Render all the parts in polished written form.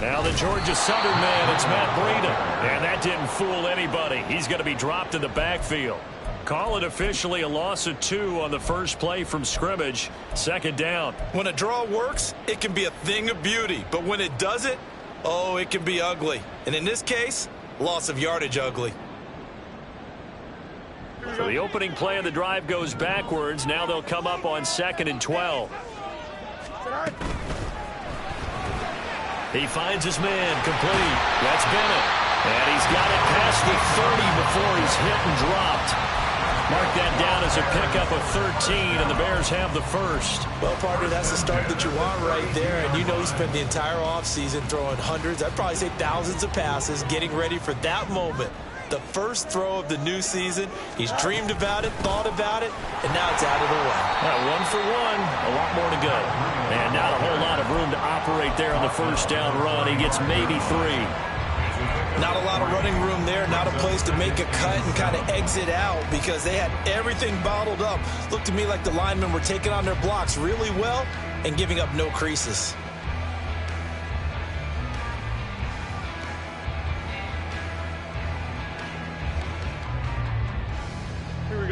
Now the Georgia Southern man, it's Matt Breida. And that didn't fool anybody. He's going to be dropped in the backfield. Call it officially a loss of 2 on the first play from scrimmage. Second down. When a draw works, it can be a thing of beauty. But when it doesn't, oh, it can be ugly. And in this case, loss of yardage ugly. So the opening play of the drive goes backwards. Now they'll come up on 2nd and 12. He finds his man complete. That's Bennett. And he's got it past the 30 before he's hit and dropped. Mark that down as a pickup of 13, and the Bears have the first. Well, partner, that's the start that you want right there. And you know he spent the entire offseason throwing hundreds, I'd probably say thousands of passes, getting ready for that moment. The first throw of the new season. He's dreamed about it, thought about it, and now it's out of the way. 1 for 1, a lot more to go. And not a whole lot of room to operate there on the first down run. He gets maybe 3. Not a lot of running room there, not a place to make a cut and kind of exit out because they had everything bottled up. Looked to me like the linemen were taking on their blocks really well and giving up no creases.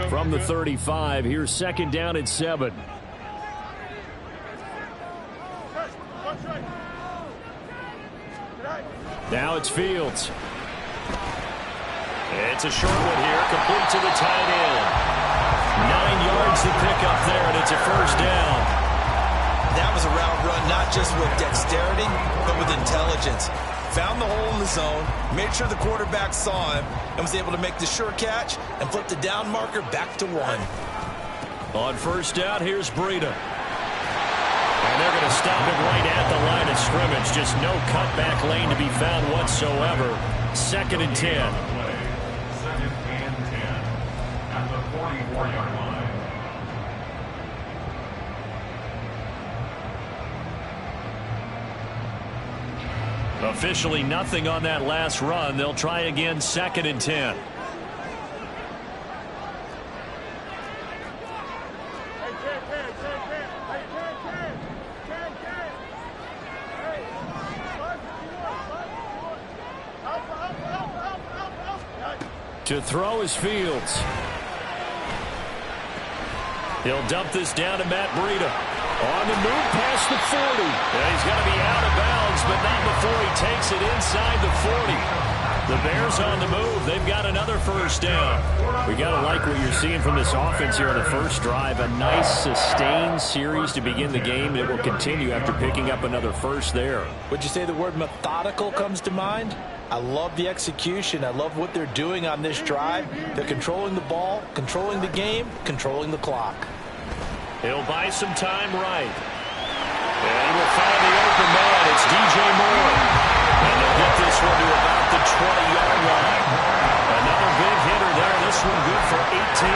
From the 35, here's 2nd down and 7. Now it's Fields. It's a short one here, complete to the tight end. 9 yards to pick up there, and it's a first down. That was a route run, not just with dexterity, but with intelligence. Found the hole in the zone, made sure the quarterback saw him, and was able to make the sure catch and flip the down marker back to 1. On first down, here's Breida. And they're going to stop him right at the line of scrimmage. Just no cutback lane to be found whatsoever. 2nd and 10. 2nd and 10 at the 44-yard line. Officially nothing on that last run. They'll try again 2nd and 10. To throw is Fields. He'll dump this down to Matt Breida. On the move past the 40. And he's going to be out of bounds, but not before he takes it inside the 40. The Bears on the move. They've got another first down. We got to like what you're seeing from this offense here on the first drive. A nice sustained series to begin the game. It will continue after picking up another first there. Would you say the word methodical comes to mind? I love the execution. I love what they're doing on this drive. They're controlling the ball, controlling the game, controlling the clock. He'll buy some time right. And he will find the open man. It's DJ Moore. And they'll get this one to about the 20-yard line. Another big hitter there. This one good for 18.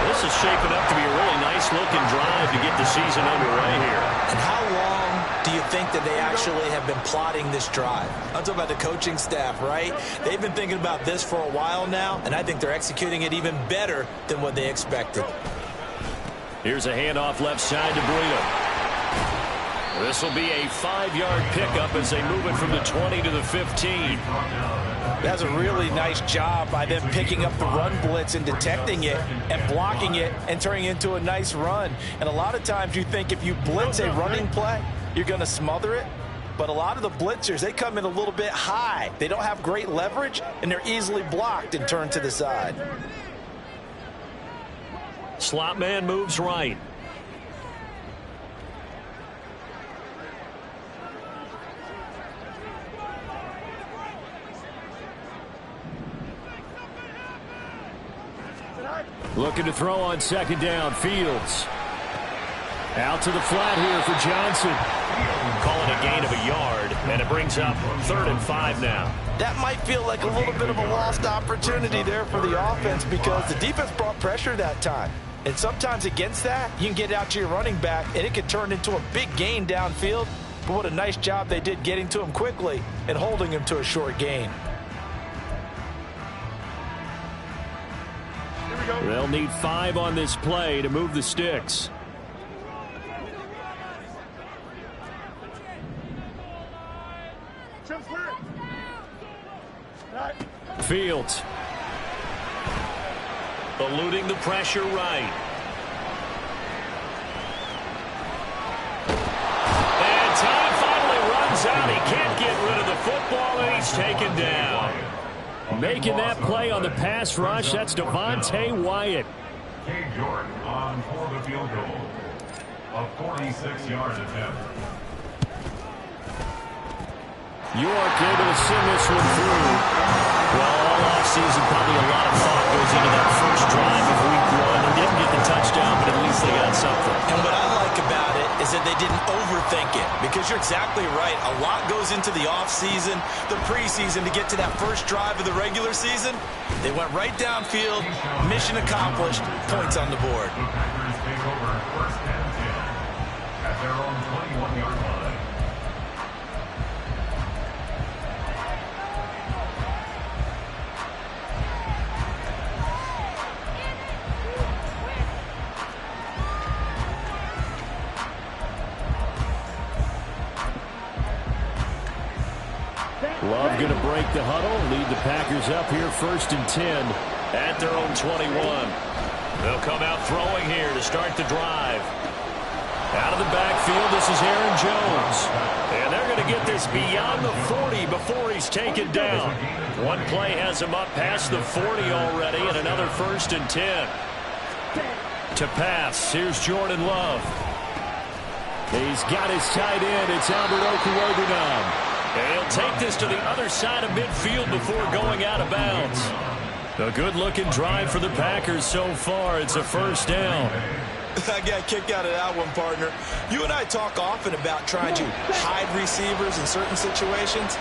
This is shaping up to be a really nice-looking drive to get the season underway here. And how long do you think that they actually have been plotting this drive? I'm talking about the coaching staff, right? They've been thinking about this for a while now, and I think they're executing it even better than what they expected. Here's a handoff left side to Breida. This will be a 5-yard pickup as they move it from the 20 to the 15. That's a really nice job by them picking up the run blitz and detecting it and blocking it and turning it into a nice run. And a lot of times you think if you blitz a running play, you're going to smother it. But a lot of the blitzers, they come in a little bit high. They don't have great leverage, and they're easily blocked and turned to the side. Slot man moves right. Looking to throw on 2nd down. Fields. Out to the flat here for Johnson. Calling a gain of a yard, and it brings up 3rd and 5 now. That might feel like a little bit of a lost opportunity there for the offense because the defense brought pressure that time. And sometimes against that, you can get out to your running back, and it can turn into a big gain downfield. But what a nice job they did getting to him quickly and holding him to a short gain. They'll need 5 on this play to move the sticks. Fields. Eluding the pressure right. And time finally runs out. He can't get rid of the football, and he's taken down. Making that play on the pass rush, that's Devontae Wyatt. Cade York on for the field goal. A 46-yard attempt. York able to send this one through. Well, all offseason, probably a lot of thought goes into that first drive of week 1. They didn't get the touchdown, but at least they got something. And what I like about it is that they didn't overthink it, because you're exactly right. A lot goes into the offseason, the preseason, to get to that first drive of the regular season. They went right downfield, mission accomplished, points on the board. The Packers take over first and 10 at their own 21-yard line. Love going to break the huddle, lead the Packers up here first and 10 at their own 21. They'll come out throwing here to start the drive. Out of the backfield, this is Aaron Jones. And they're going to get this beyond the 40 before he's taken down. One play has him up past the 40 already, and another first and 10. To pass, here's Jordan Love. He's got his tight end. It's Albert Okwuegbunam. And he'll take this to the other side of midfield before going out of bounds. A good-looking drive for the Packers so far. It's a first down. I got a kick out of that one, partner. You and I talk often about trying to hide receivers in certain situations,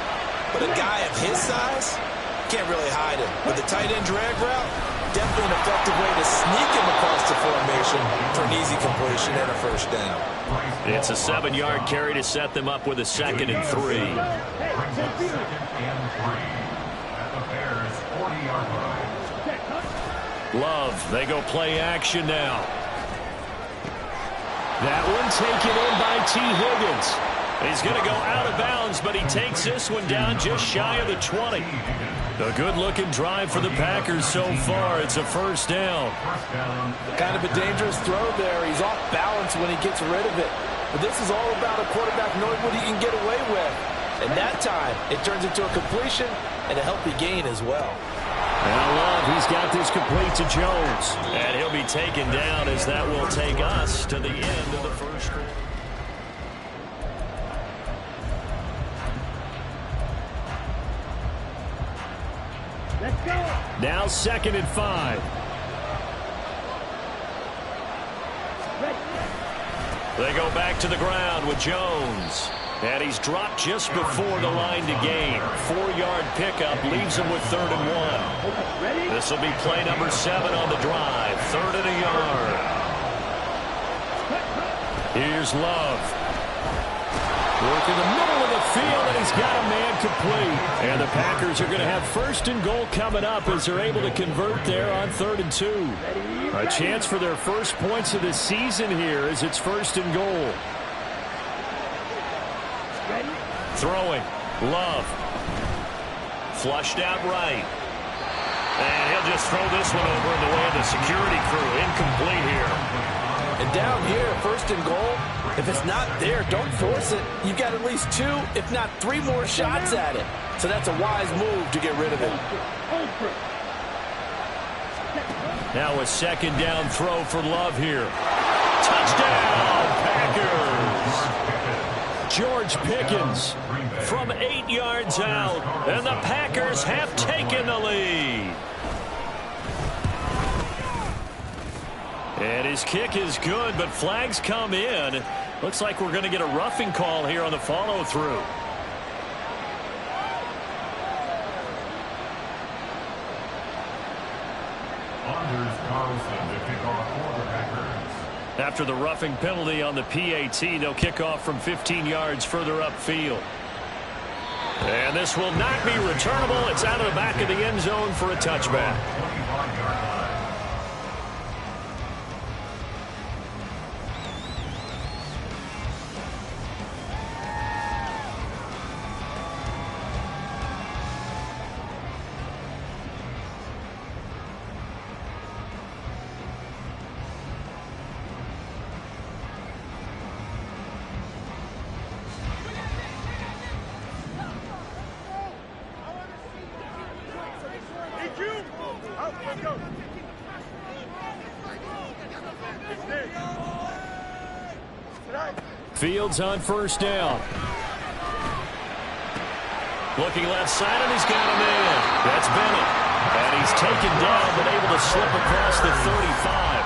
but a guy of his size can't really hide him. With the tight end drag route, definitely an effective way to sneak him across the formation for an easy completion and a first down. It's a 7-yard carry to set them up with a 2nd and 3. Brings up 2nd and 3 at the Bears' 40-yard line. Love, they go play action now. That one taken in by T. Higgins. He's going to go out of bounds, but he takes this one down just shy of the 20. A good-looking drive for the Packers so far. It's a first down. Kind of a dangerous throw there. He's off balance when he gets rid of it. But this is all about a quarterback knowing what he can get away with. And that time, it turns into a completion and a healthy gain as well. Now Love, he's got this complete to Jones. And he'll be taken down as that will take us to the end of the first quarter. Now 2nd and 5. They go back to the ground with Jones. And he's dropped just before the line to gain. 4-yard pickup leaves him with 3rd and 1. This will be play number 7 on the drive. 3rd and a yard. Here's Love. Work in the middle of the field, and he's got a man complete. And the Packers are going to have 1st and goal coming up as they're able to convert there on 3rd and 2. A chance for their first points of the season here as it's 1st and goal. Throwing. Love. Flushed out right. And he'll just throw this one over in the way of the security crew. Incomplete here. And down here, 1st and goal, if it's not there, don't force it. You've got at least 2, if not 3 more shots at it. So that's a wise move to get rid of it. Now a 2nd down throw for Love here. Touchdown, Packers! George Pickens from 8 yards out, and the Packers have taken the lead. And his kick is good, but flags come in. Looks like we're going to get a roughing call here on the follow-through. Anders Carlson to kick off for the Packers. After the roughing penalty on the PAT, they'll kick off from 15 yards further upfield. And this will not be returnable. It's out of the back of the end zone for a touchback. Fields on first down. Looking left side, and he's got a man. That's Bennett. And he's taken down, but able to slip across the 35.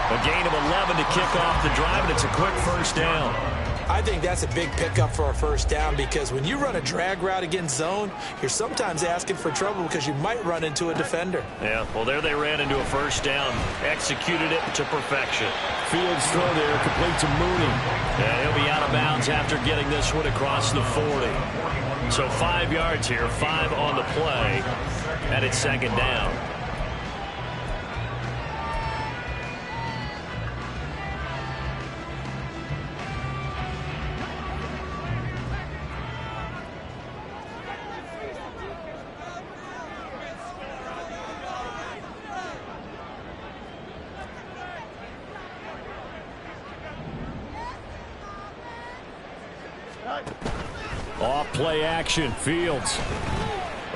A gain of 11 to kick off the drive, and it's a quick first down. I think that's a big pickup for a first down, because when you run a drag route against zone, you're sometimes asking for trouble because you might run into a defender. Yeah, well, there they ran into a first down. Executed it to perfection. Fields throw there, complete to Mooney. And he'll be out of bounds after getting this one across the 40. So 5 yards here, 5 on the play, and it's second down. Off play action, Fields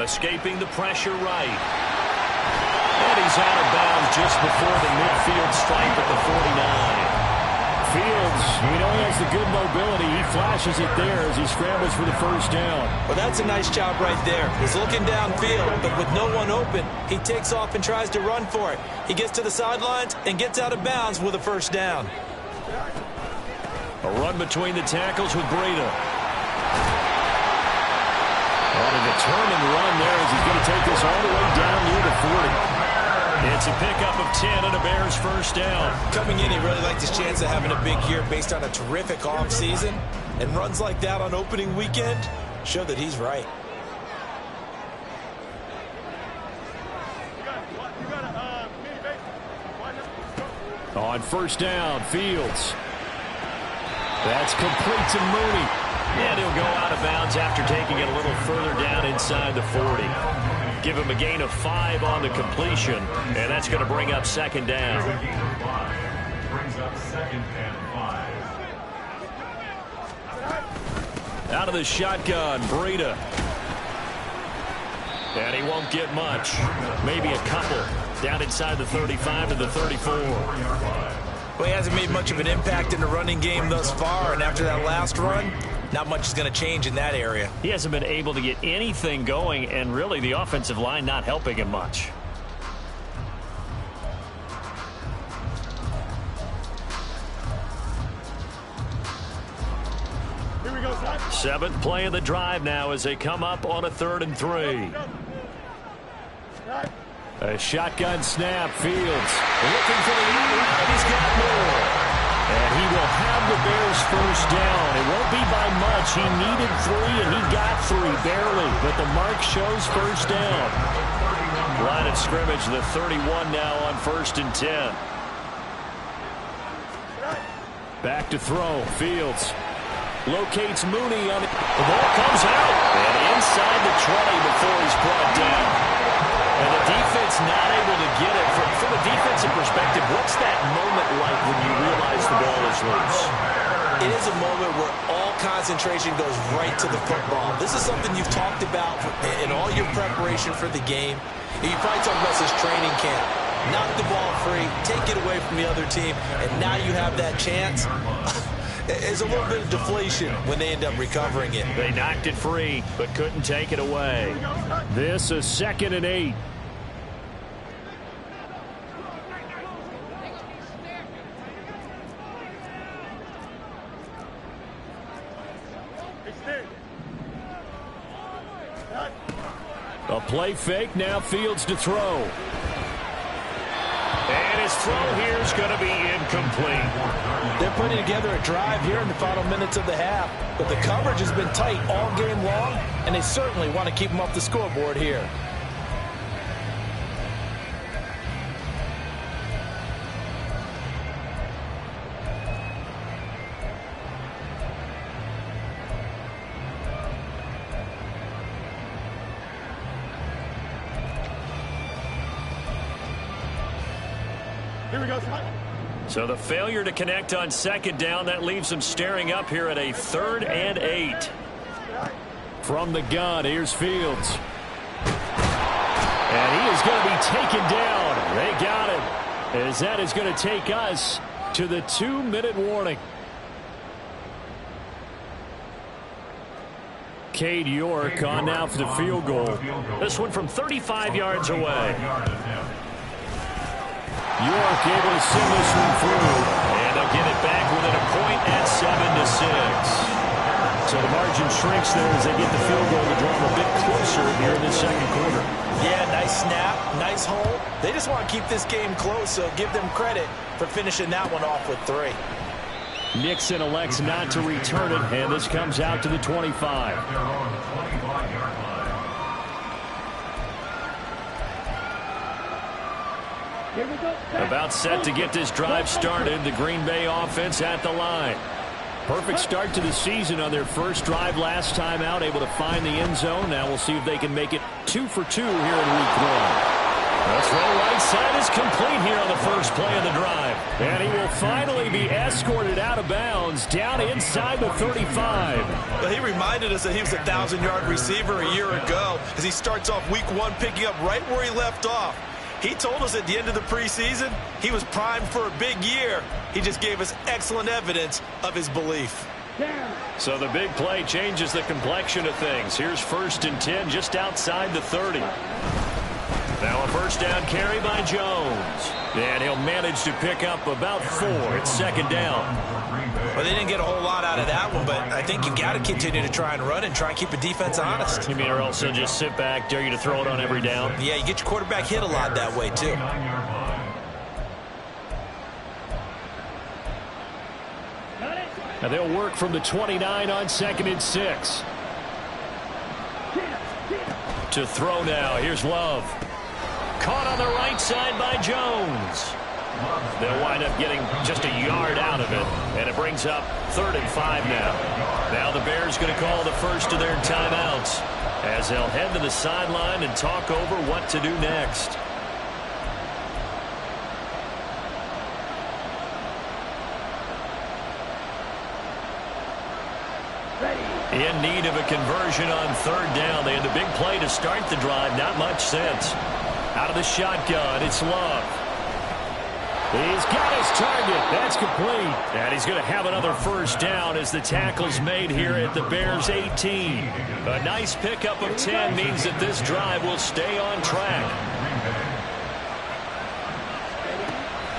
escaping the pressure right. And he's out of bounds just before the midfield stripe at the 49. Fields, he has the good mobility. He flashes it there as he scrambles for the first down. Well, that's a nice job right there. He's looking downfield, but with no one open, he takes off and tries to run for it. He gets to the sidelines and gets out of bounds with a first down. A run between the tackles with Breida. On a determined run there as he's going to take this all the way down near the 40. It's a pickup of 10 and a Bears first down. Coming in, he really liked his chance of having a big year based on a terrific offseason. And runs like that on opening weekend show that he's right. On first down, Fields. That's complete to Mooney. And he'll go out of bounds after taking it a little further down inside the 40. Give him a gain of 5 on the completion, and that's going to bring up second down. Brings up second and 5. Out of the shotgun, Breida. And he won't get much. Maybe a couple. Down inside the 35 to the 34. Well, he hasn't made much of an impact in the running game thus far, and after that last run, not much is going to change in that area. He hasn't been able to get anything going, and really the offensive line not helping him much. Here we go, son. 7th play of the drive now as they come up on a 3rd and 3. A shotgun snap, Fields looking for the lead route. He's got more. And he will have the Bears first down. It won't be by much. He needed 3, and he got 3, barely. But the mark shows first down. Line of scrimmage, the 31 now on 1st and 10. Back to throw, Fields. Locates Mooney on it. The ball comes out. And inside the 20 before he's brought down. And the defense not able to get it. From a defensive perspective, what's that moment like when you realize the ball is loose? It is a moment where all concentration goes right to the football. This is something you've talked about in all your preparation for the game. You probably talked about this training camp. Knock the ball free, take it away from the other team, and now you have that chance. There's a little bit of deflation when they end up recovering it. They knocked it free, but couldn't take it away. This is 2nd and 8. A play fake, now Fields to throw. And his throw here is going to be incomplete. They're putting together a drive here in the final minutes of the half, but the coverage has been tight all game long, and they certainly want to keep them off the scoreboard here. Here we go, son. So the failure to connect on 2nd down, that leaves them staring up here at a 3rd and 8. From the gun, here's Fields. And he is going to be taken down. They got him. As that is going to take us to the 2-minute warning. Cade York on now for the field goal. This one from 35 yards away. York able to send this one through. And they'll get it back within a point at 7-6. So the margin shrinks there as they get the field goal to draw them a bit closer here in the second quarter. Yeah, nice snap, nice hole. They just want to keep this game close, so give them credit for finishing that one off with 3. Nixon elects not to return it, and this comes out to the 25. About set to get this drive started. The Green Bay offense at the line. Perfect start to the season on their first drive last time out, able to find the end zone. Now we'll see if they can make it 2 for 2 here in week 1. The throw right side is complete here on the first play of the drive. And he will finally be escorted out of bounds down inside the 35. Well, he reminded us that he was a 1,000-yard receiver a year ago as he starts off week 1 picking up right where he left off. He told us at the end of the preseason he was primed for a big year. He just gave us excellent evidence of his belief. So the big play changes the complexion of things. Here's 1st and 10 just outside the 30. Now a first down carry by Jones. And he'll manage to pick up about 4. It's 2nd down. Well, they didn't get a whole lot out of that one, but I think you've got to continue to try and run and try and keep the defense honest. You mean or else they'll just sit back, dare you to throw it on every down? Yeah, you get your quarterback hit a lot that way, too. Now they'll work from the 29 on 2nd and 6. To throw now. Here's Love. Caught on the right side by Jones. They'll wind up getting just a yard out of it. And it brings up 3rd and 5 now. Now the Bears going to call the first of their timeouts as they'll head to the sideline and talk over what to do next. In need of a conversion on 3rd down. They had the big play to start the drive. Not much sense. Out of the shotgun, it's Love. He's got his target. That's complete. And he's going to have another first down as the tackle's made here at the Bears' 18. A nice pickup of 10 means that this drive will stay on track.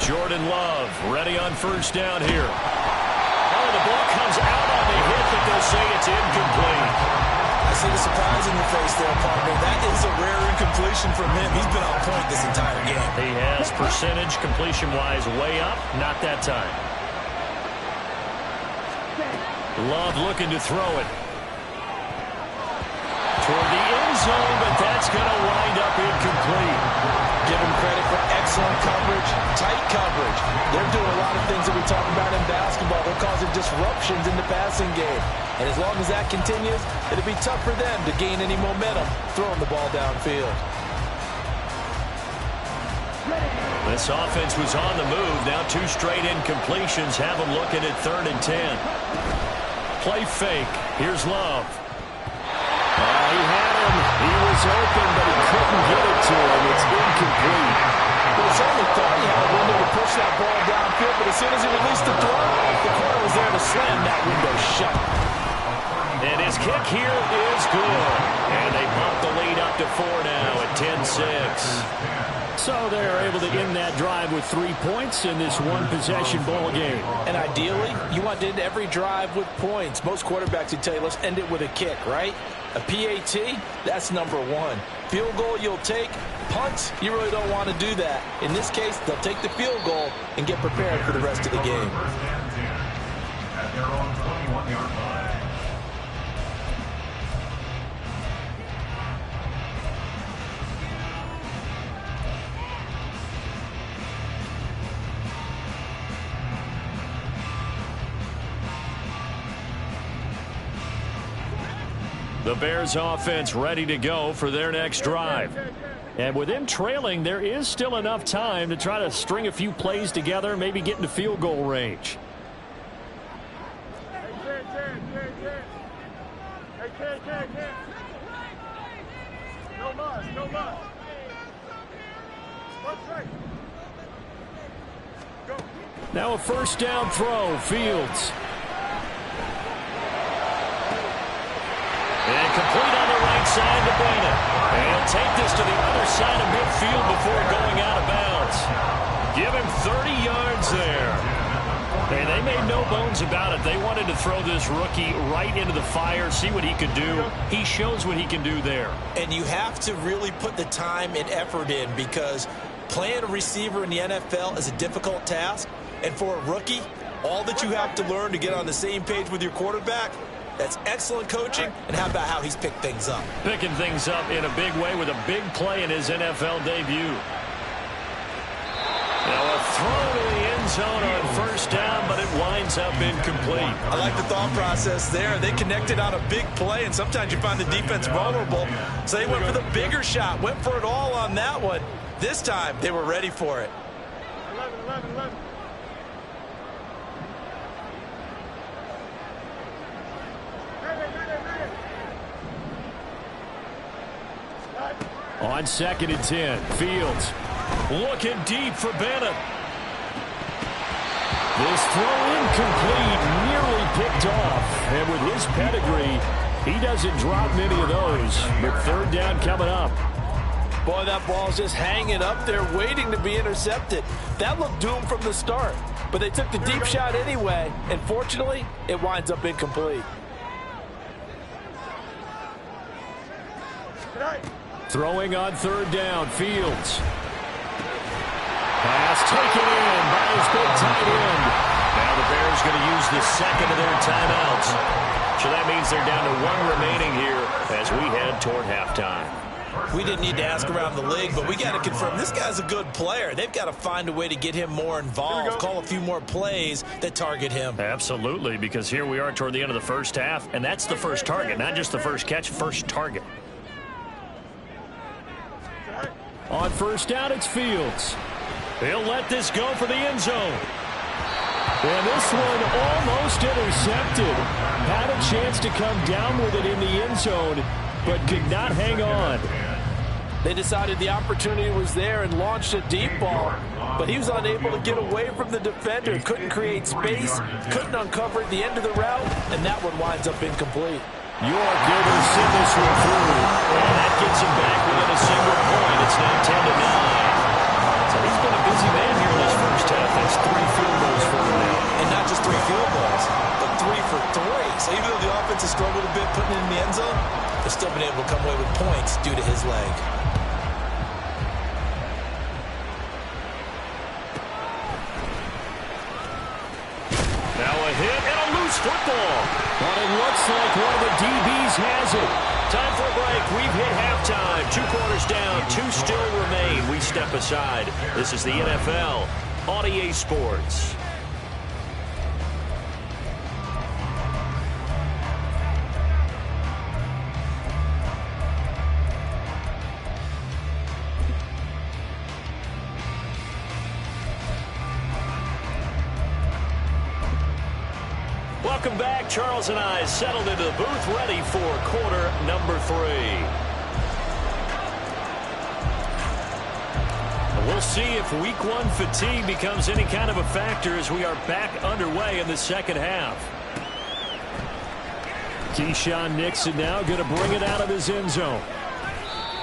Jordan Love ready on first down here. Oh, the ball comes out on the hit, but they'll say it's incomplete. I see the surprise in your face there, partner. That is a rare incompletion from him. He's been on point this entire game. He has percentage completion-wise way up. Not that time. Love looking to throw it. Toward the end zone, but that's going to wind up incomplete. Give him credit for excellent coverage, tight coverage. They're doing a lot of things that we talk about in basketball. They're causing disruptions in the passing game. And as long as that continues, it'll be tough for them to gain any momentum throwing the ball downfield. This offense was on the move. Now 2 straight incompletions have them looking at 3rd and 10. Play fake. Here's Love. He had him. He was open, but he couldn't get it to him. It's incomplete. Well, he certainly thought he had a window to push that ball downfield, but as soon as he released the throw, the corner was there to slam that window shut. And his kick here is good. And they bump the lead up to 4 now at 10-6. So they're able to end that drive with 3 points in this one-possession ball game. And ideally, you want to end every drive with points. Most quarterbacks would tell you, let's end it with a kick, right? A PAT, that's number 1. Field goal you'll take. Punts, you really don't want to do that. In this case, they'll take the field goal and get prepared for the rest of the game. At their own 21-yard line. The Bears offense ready to go for their next drive. And with them trailing, there is still enough time to try to string a few plays together, maybe get into field goal range. No more. Now a first down throw, Fields. And complete on the right side to Bennett. And he'll take this to the other side of midfield before going out of bounds. Give him 30 yards there. And they made no bones about it. They wanted to throw this rookie right into the fire, see what he could do. He shows what he can do there. And you have to really put the time and effort in, because playing a receiver in the NFL is a difficult task. And for a rookie, all that you have to learn to get on the same page with your quarterback, that's excellent coaching. And how about how he's picked things up? Picking things up in a big way with a big play in his NFL debut. Now a throw to the end zone on first down, but it winds up incomplete. I like the thought process there. They connected on a big play, and sometimes you find the defense vulnerable. So they went for the bigger shot, went for it all on that one. This time, they were ready for it. 11. On 2nd and 10, Fields looking deep for Bennett. This throw incomplete, nearly picked off. And with his pedigree, he doesn't drop many of those. But 3rd down coming up. Boy, that ball's just hanging up there, waiting to be intercepted. That looked doomed from the start. But they took the deep shot anyway, and fortunately, it winds up incomplete. Throwing on 3rd down, Fields. Pass taken in by his big tight end. Now the Bears going to use the second of their timeouts. So that means they're down to 1 remaining here as we head toward halftime. We didn't need to ask around the league, but we got to confirm this guy's a good player. They've got to find a way to get him more involved, call a few more plays that target him. Absolutely, because here we are toward the end of the first half, and that's the first target, not just the first catch, first target. On 1st down, it's Fields. He'll let this go for the end zone. And this one almost intercepted. Had a chance to come down with it in the end zone, but could not hang on. They decided the opportunity was there and launched a deep ball, but he was unable to get away from the defender. Couldn't create space, couldn't uncover at the end of the route, and that one winds up incomplete. York able to send this one through, and that gets him back within a single point. It's now 10-9. So he's been a busy man here in this first half. That's 3 field goals for him now. And not just 3 field goals, but 3 for 3. So even though the offense has struggled a bit putting it in the end zone, they've still been able to come away with points due to his leg. Now a hit and a loose football. But it looks like one of the DBs has it. Time for a break. We've hit halftime. 2 quarters down. 2 still remain. We step aside. This is the NFL on EA Sports. Welcome back. Charles and I settled into the booth, ready for quarter number 3. We'll see if week 1 fatigue becomes any kind of a factor as we are back underway in the second half. Keyshawn Nixon now going to bring it out of his end zone.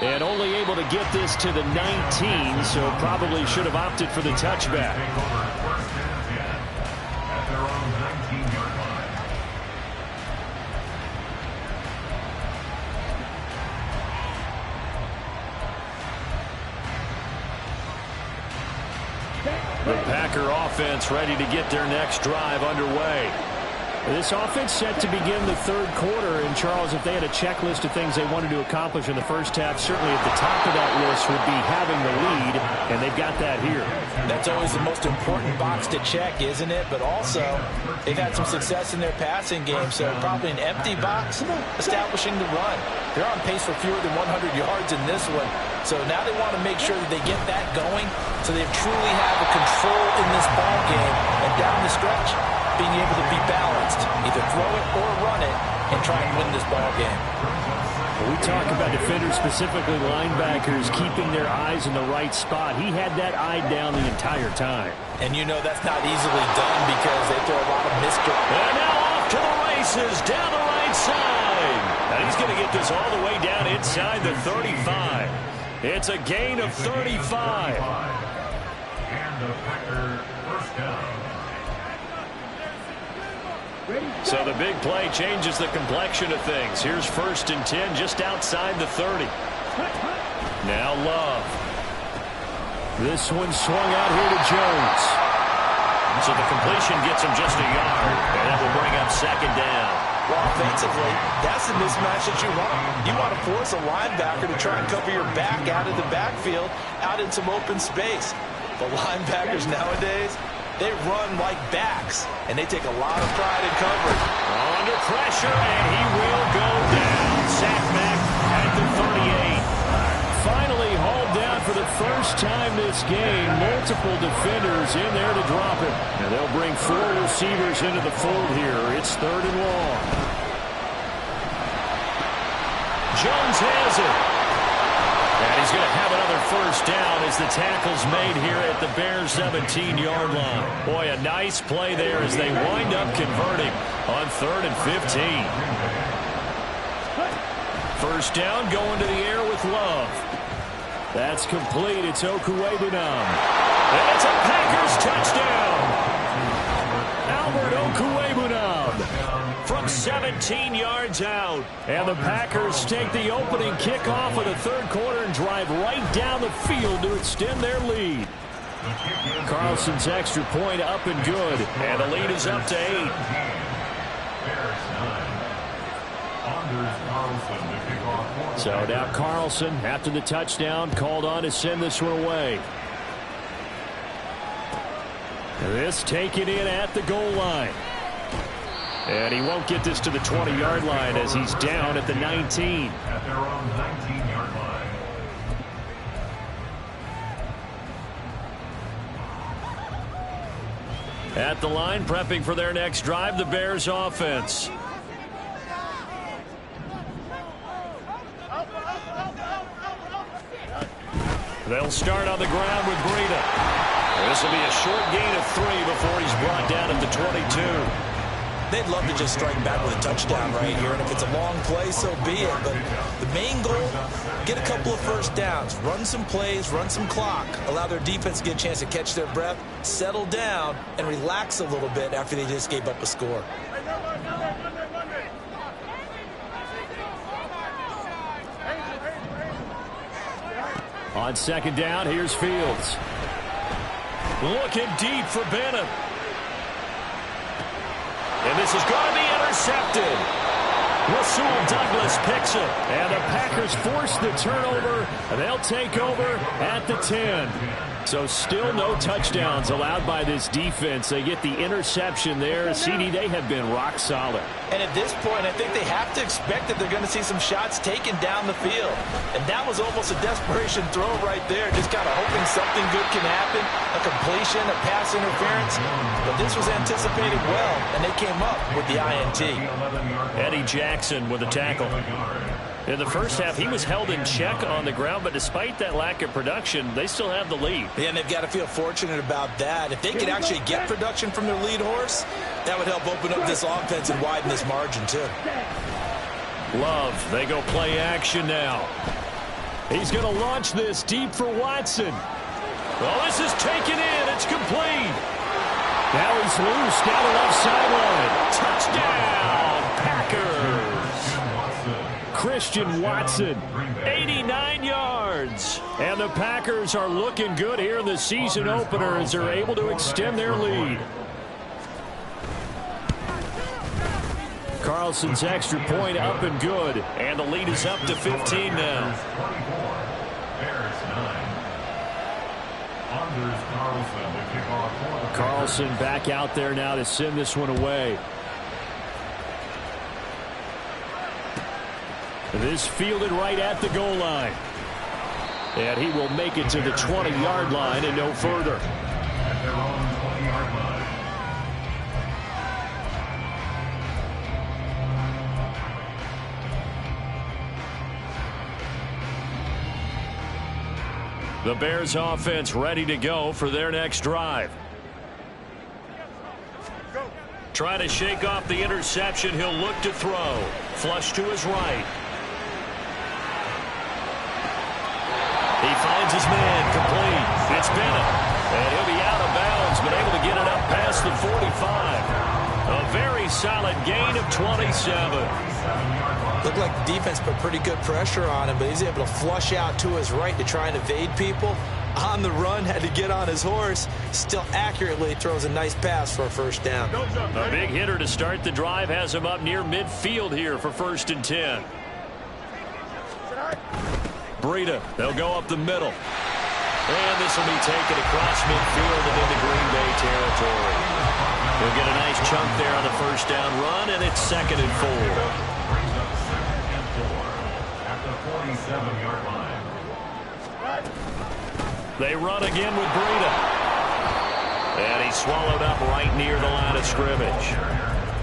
And only able to get this to the 19, so probably should have opted for the touchback. The Packer offense ready to get their next drive underway. This offense set to begin the 3rd quarter. And, Charles, if they had a checklist of things they wanted to accomplish in the first half, certainly at the top of that list would be having the lead, and they've got that here. That's always the most important box to check, isn't it? But also, they've had some success in their passing game, so probably an empty box establishing the run. They're on pace for fewer than 100 yards in this one. So now they want to make sure that they get that going so they truly have a control in this ball game. And down the stretch, being able to be balanced, either throw it or run it, and try and win this ball game. When we talk about defenders, specifically linebackers, keeping their eyes in the right spot. He had that eye down the entire time. And you know that's not easily done because they throw a lot of missed. And now off to the races down the right side. And he's going to get this all the way down inside the 35. It's a gain of 35. And the Packer first down. So the big play changes the complexion of things. Here's 1st and 10 just outside the 30. Now Love. This one swung out here to Jones. So the completion gets him just a yard, and that will bring up 2nd down. Well, offensively, that's the mismatch that you want. You want to force a linebacker to try and cover your back out of the backfield, out in some open space. But linebackers nowadays, they run like backs, and they take a lot of pride in coverage. Under pressure, and he will go down. Sack back at the 38. Finally hauled down for the first time this game. Multiple defenders in there to drop him. And they'll bring 4 receivers into the fold here. It's 3rd and long. Jones has it. And he's going to have another first down as the tackle's made here at the Bears' 17-yard line. Boy, a nice play there as they wind up converting on 3rd and 15. First down going to the air with Love. That's complete. It's Okwuegbunam. And it's a Packers touchdown. Albert Okwuegbunam from 17 yards out. And the Packers take the opening kickoff of the 3rd quarter and drive right down the field to extend their lead. Carlson's extra point up and good. And the lead is up to 8. So now Carlson, after the touchdown, called on to send this one away. This taken in at the goal line. And he won't get this to the 20-yard line as he's down at the 19. At their own 19-yard line. At the line, prepping for their next drive, the Bears offense. They'll start on the ground with Breida. This will be a short gain of 3 before he's brought down at the 22. They'd love to just strike back with a touchdown right here, and if it's a long play, so be it. But the main goal, get a couple of first downs, run some plays, run some clock, allow their defense to get a chance to catch their breath, settle down, and relax a little bit after they just gave up a score. On 2nd down, here's Fields. Looking deep for Bennett. And this is going to be intercepted. Rasul Douglas picks it. And the Packers force the turnover. They'll take over at the 10. So still no touchdowns allowed by this defense. They get the interception there. CD, they have been rock solid. And at this point, I think they have to expect that they're going to see some shots taken down the field. And that was almost a desperation throw right there, just kind of hoping something good can happen, a completion, a pass interference. But this was anticipated well, and they came up with the INT. Eddie Jackson with a tackle. In the first half, he was held in check on the ground, but despite that lack of production, they still have the lead. Yeah, and they've got to feel fortunate about that. If they could actually get production from their lead horse, that would help open up this offense and widen this margin, too. Love, they go play action now. He's going to launch this deep for Watson. Well, this is taken in. It's complete. Now he's loose down the left sideline. Touchdown, Packers. Christian Watson, 89 yards. And the Packers are looking good here in the season opener as they're able to extend their lead. Carlson's extra point up and good. And the lead is up to 15 now. Carlson back out there now to send this one away. This fielded right at the goal line. And he will make it to the 20-yard line and no further. At their own 20-yard line. The Bears offense ready to go for their next drive. try to shake off the interception. He'll look to throw. Flush to his right. He finds his man, complete. It's Bennett, and he'll be out of bounds, but able to get it up past the 45. A very solid gain of 27. Looked like the defense put pretty good pressure on him, but he's able to flush out to his right to try and evade people. On the run, had to get on his horse. Still accurately throws a nice pass for a first down. A big hitter to start the drive has him up near midfield here for 1st and 10. Breida, they'll go up the middle. And this will be taken across midfield and into Green Bay territory. He'll get a nice chunk there on the first down run, and it's 2nd and 4. At the 47-yard line. They run again with Breida. And he's swallowed up right near the line of scrimmage.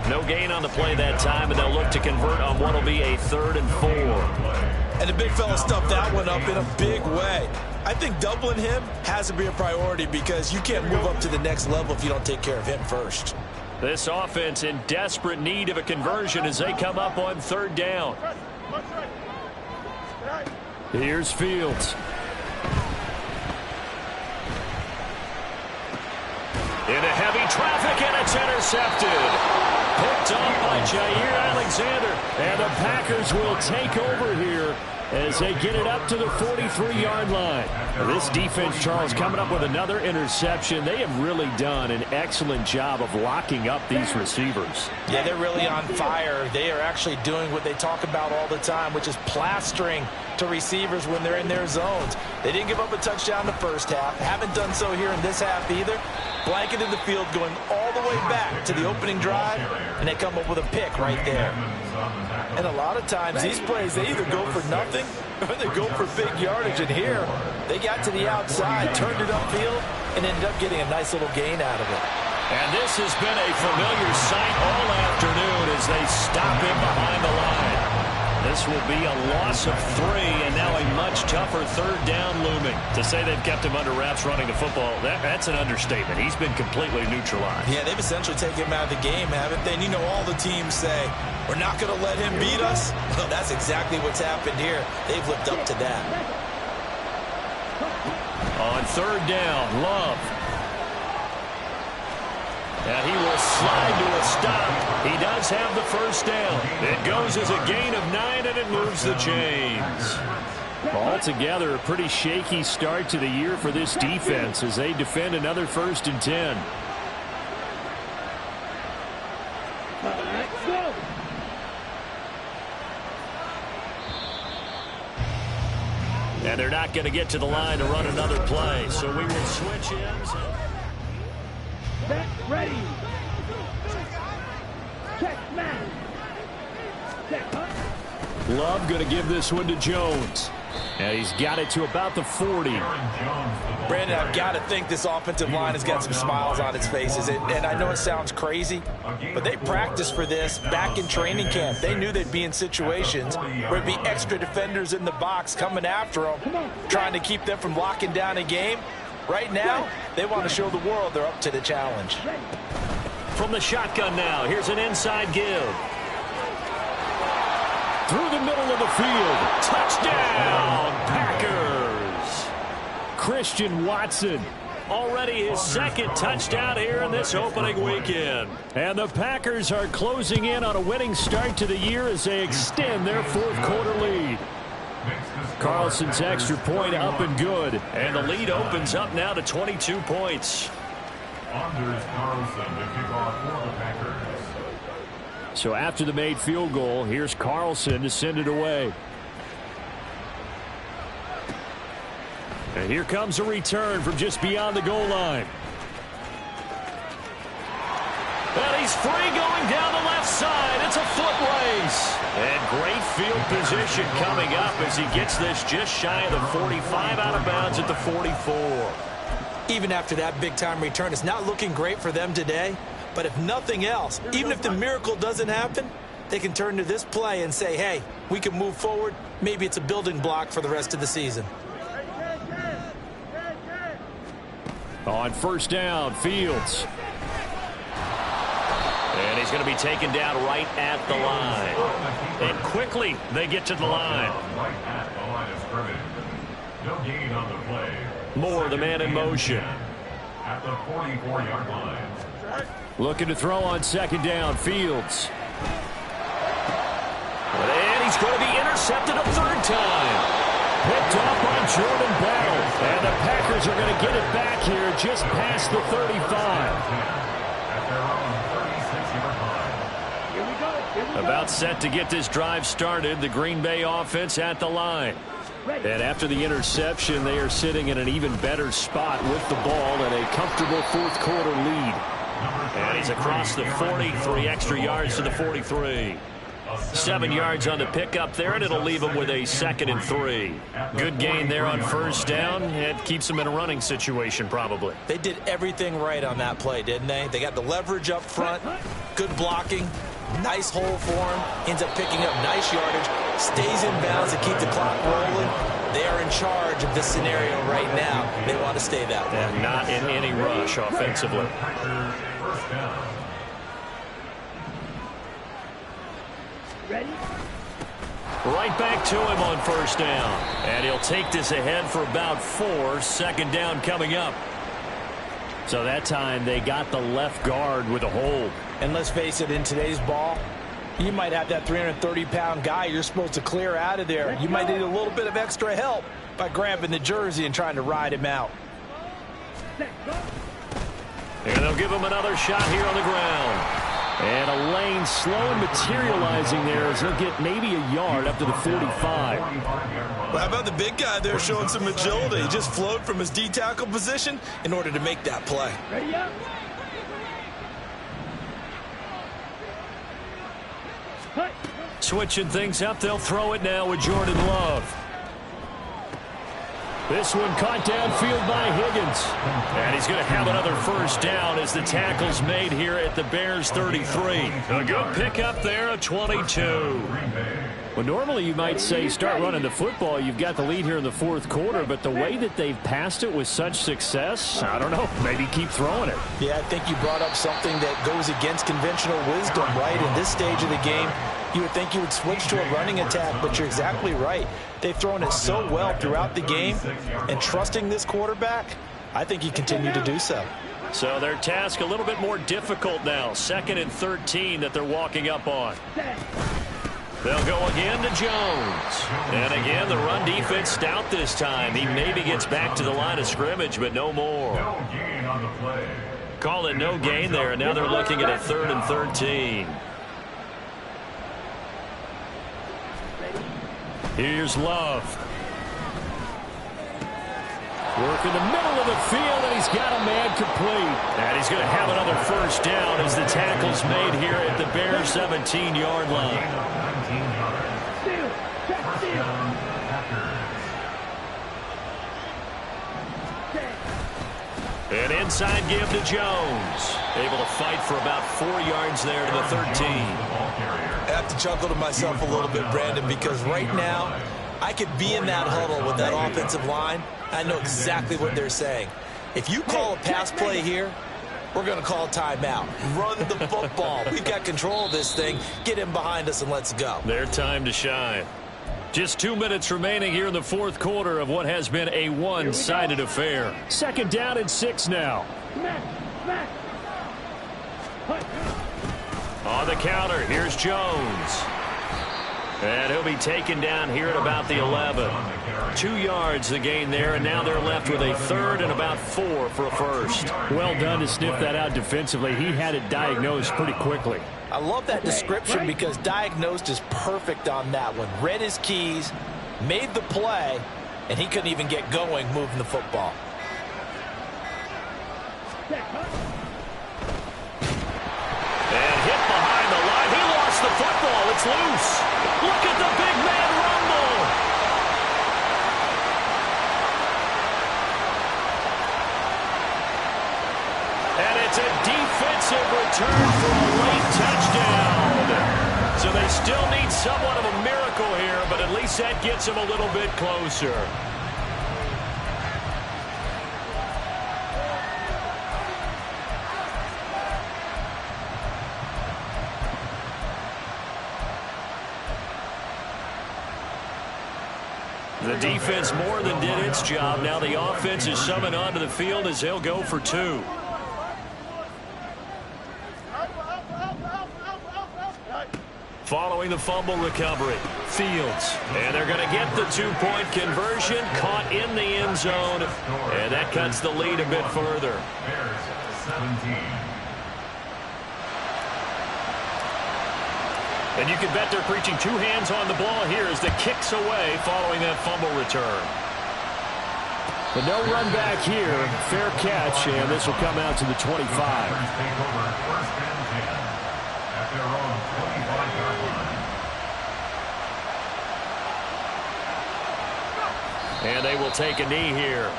No gain on the play that time, and they'll look to convert on what will be a 3rd and 4. And the big fella stuffed that one up in a big way. I think doubling him has to be a priority because you can't move up to the next level if you don't take care of him first. This offense in desperate need of a conversion as they come up on 3rd down. Here's Fields. Into heavy traffic, and it's intercepted. Picked off by Jair Alexander. And the Packers will take over here as they get it up to the 43-yard line. This defense, Charles, coming up with another interception. They have really done an excellent job of locking up these receivers. Yeah, they're really on fire. They are actually doing what they talk about all the time, which is plastering to receivers when they're in their zones. They didn't give up a touchdown the first half. Haven't done so here in this half either. Blanketed the field going all the way back to the opening drive, and they come up with a pick right there. And a lot of times these plays, they either go for nothing or they go for big yardage. And here, they got to the outside, turned it upfield, and ended up getting a nice little gain out of it. And this has been a familiar sight all afternoon as they stop him behind the line. This will be a loss of 3, and now a much tougher 3rd down looming. To say they've kept him under wraps running the football, that's an understatement. He's been completely neutralized. Yeah, they've essentially taken him out of the game, haven't they? And you know, all the teams say, we're not going to let him beat us. Well, that's exactly what's happened here. They've lived up to that. On 3rd down, Love. And he will slide to a stop. He does have the first down. It goes as a gain of 9, and it moves the chains. Altogether, a pretty shaky start to the year for this defense as they defend another 1st and 10. And they're not going to get to the line to run another play, so we will switch ends. Set, ready. Check, man. Check, huh? Love going to give this one to Jones. And he's got it to about the 40. Brandon, I've got to think this offensive line has got some smiles on its faces. And I know it sounds crazy, but they practiced for this back in training camp. They knew they'd be in situations where it'd be extra defenders in the box coming after them, trying to keep them from locking down a game. Right now, they want to show the world they're up to the challenge. From the shotgun now, here's an inside give. Through the middle of the field. Touchdown, Packers. Christian Watson. Already his 2nd touchdown here in this opening weekend. And the Packers are closing in on a winning start to the year as they extend their 4th quarter lead. Carlson's extra point up and good. And the lead opens up now to 22 points. Anders Carlson to kick off for the Packers. So after the made field goal, here's Carlson to send it away. And here comes a return from just beyond the goal line. And he's free going down the left side. It's a foot race. And great field position coming up as he gets this just shy of the 45, out of bounds at the 44. Even after that big-time return, it's not looking great for them today. But if nothing else, even if the miracle doesn't happen, they can turn to this play and say, hey, we can move forward. Maybe it's a building block for the rest of the season. On 1st down, Fields. And he's going to be taken down right at the line. And quickly they get to the line. Right at the line of scrimmage. No gain on the play. Moore, the man in motion. At the 44-yard line. Looking to throw on second down. Fields. And he's going to be intercepted a third time. Picked off by Jordan Battle. And the Packers are going to get it back here just past the 35. About set to get this drive started. The Green Bay offense at the line. And after the interception, they are sitting in an even better spot with the ball and a comfortable fourth quarter lead. And he's across the 40, 3 extra yards to the 43. 7 yards on the pickup there, and it'll leave him with a 2nd and 3. Good gain there on first down. It keeps him in a running situation, probably. They did everything right on that play, didn't they? They got the leverage up front, good blocking, nice hole for him, ends up picking up nice yardage, stays in bounds to keep the clock rolling. They are in charge of this scenario right now. They want to stay that way. And not in any rush offensively. Ready? Right back to him on first down. And he'll take this ahead for about 4. Second down coming up. So that time they got the left guard with a hold. And let's face it, in today's ball, you might have that 330-pound guy you're supposed to clear out of there. You might need a little bit of extra help by grabbing the jersey and trying to ride him out. And they'll give him another shot here on the ground. And a lane slow and materializing there as he'll get maybe a yard up to the 45. Well, how about the big guy there showing some agility? He just flowed from his D-tackle position in order to make that play. Ready up. Cut. Switching things up, they'll throw it now with Jordan Love. This one caught downfield by Higgins. And he's going to have another first down as the tackle's made here at the Bears 33. A good pickup there, a 22. Well, normally you might say start running the football. You've got the lead here in the fourth quarter, but the way that they've passed it with such success, I don't know, maybe keep throwing it. Yeah, I think you brought up something that goes against conventional wisdom, right? In this stage of the game, you would think you would switch to a running attack, but you're exactly right. They've thrown it so well throughout the game, and trusting this quarterback, I think you continue to do so. So their task a little bit more difficult now. 2nd and 13 that they're walking up on. They'll go again to Jones. And again, the run defense stout this time. He maybe gets back to the line of scrimmage, but no more. No gain on the play. Call it no gain there, and now they're looking at a 3rd and 13. Here's Love. Work in the middle of the field, and he's got a man complete. And he's going to have another first down as the tackle's made here at the Bears 17-yard line. Steal. Check steal. An inside give to Jones. Able to fight for about 4 yards there to the 13. I have to chuckle to myself a little bit, Brandon, because right now I could be in that huddle with that offensive line. I know exactly what they're saying. If you call a pass play here, we're going to call a timeout. Run the football. We've got control of this thing. Get him behind us and let's go. Their time to shine. Just 2 minutes remaining here in the fourth quarter of what has been a one-sided affair. 2nd down and 6 now. Smash. On the counter, here's Jones. And he'll be taken down here at about the 11. 2 yards the gain there, and now they're left with a 3rd and about 4 for a first. Well done to sniff that out defensively. He had it diagnosed pretty quickly. I love that description because diagnosed is perfect on that one. Read his keys, made the play, and he couldn't even get going moving the football. And hit behind the line. He lost the football. It's loose. Look at the big man rumble. And it's a defensive return for a late touchdown. So they still need somewhat of a miracle here, but at least that gets him a little bit closer. The defense more than did its job. Now the offense is summoned onto the field as they'll go for 2. Following the fumble recovery, Fields. And they're going to get the 2-point conversion, caught in the end zone, and that cuts the lead a bit further. Bears 17. And you can bet they're preaching 2 hands on the ball here as the kick's away following that fumble return. But no run back here. Fair catch, and this will come out to the 25. Take over first and 10 at their own 25-yard line. And they will take a knee here.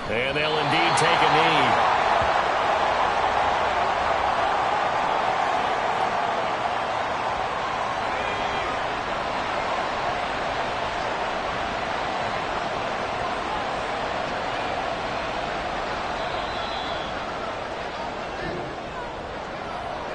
And they'll indeed take a knee.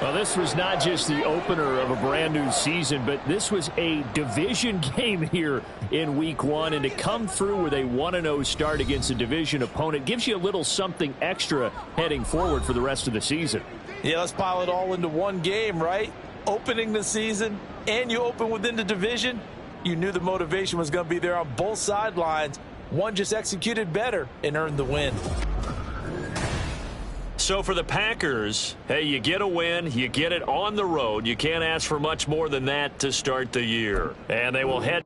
Well, this was not just the opener of a brand new season, but this was a division game here in week 1. And to come through with a 1-0 start against a division opponent gives you a little something extra heading forward for the rest of the season. Yeah, let's pile it all into one game, right? Opening the season, and you open within the division. You knew the motivation was going to be there on both sidelines. One just executed better and earned the win. So for the Packers, hey, you get a win, you get it on the road. You can't ask for much more than that to start the year. And they will head